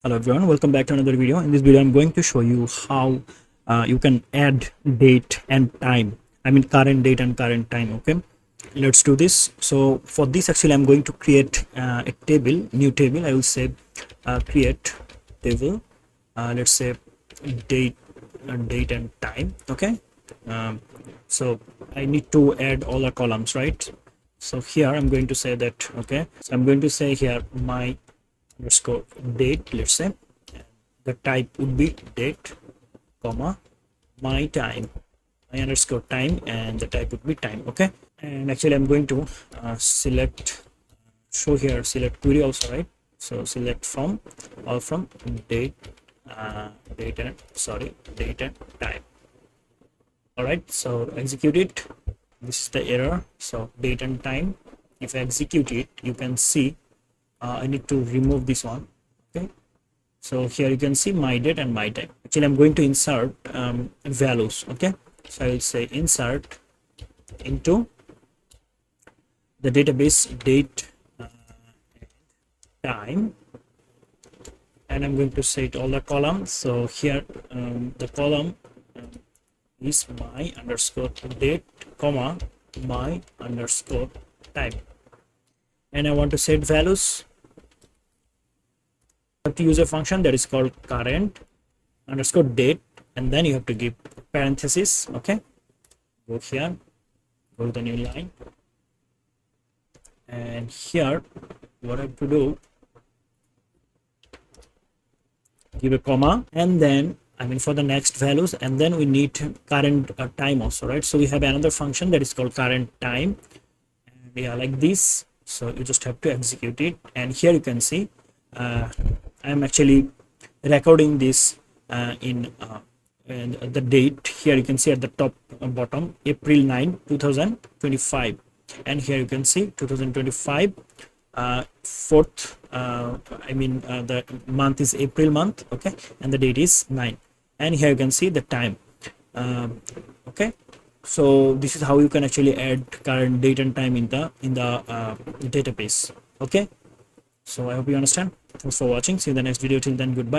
Hello everyone, welcome back to another video. In this video I'm going to show you how you can add date and time. I mean current date and current time. Okay, let's do this. So for this actually I'm going to create a table, new table. I will say create table. Let's say date date and time. Okay, so I need to add all the columns, right? So here I'm going to say that, okay, so I'm going to say here my underscore date, let's say, and the type would be date, comma, my time, my underscore time, and the type would be time. Okay, and actually I'm going to select, show here, select query also, right? So select from, all from date, date and time. All right, so execute it. This is the error. So date and time, if I execute it, you can see I need to remove this one. Okay, so here you can see my date and my time. Actually I'm going to insert values. Okay, so I will say insert into the database date time, and I'm going to set all the columns. So here the column is my underscore date, comma, my underscore time, and I want to set values. Have to use a function that is called current underscore date, and then you have to give parentheses. Okay, go here, go to the new line, and here what I have to do, give a comma, and then I mean for the next values, and then we need current time also, right? So we have another function that is called current time, and yeah, like this. So you just have to execute it, and here you can see I'm actually recording this in and the date. Here you can see at the top bottom April 9 2025, and here you can see 2025 4th the month is April month. Okay, and the date is 9, and here you can see the time. Okay, so this is how you can actually add current date and time in the database. Okay, so I hope you understand. Thanks for watching. See you in the next video. Till then, goodbye.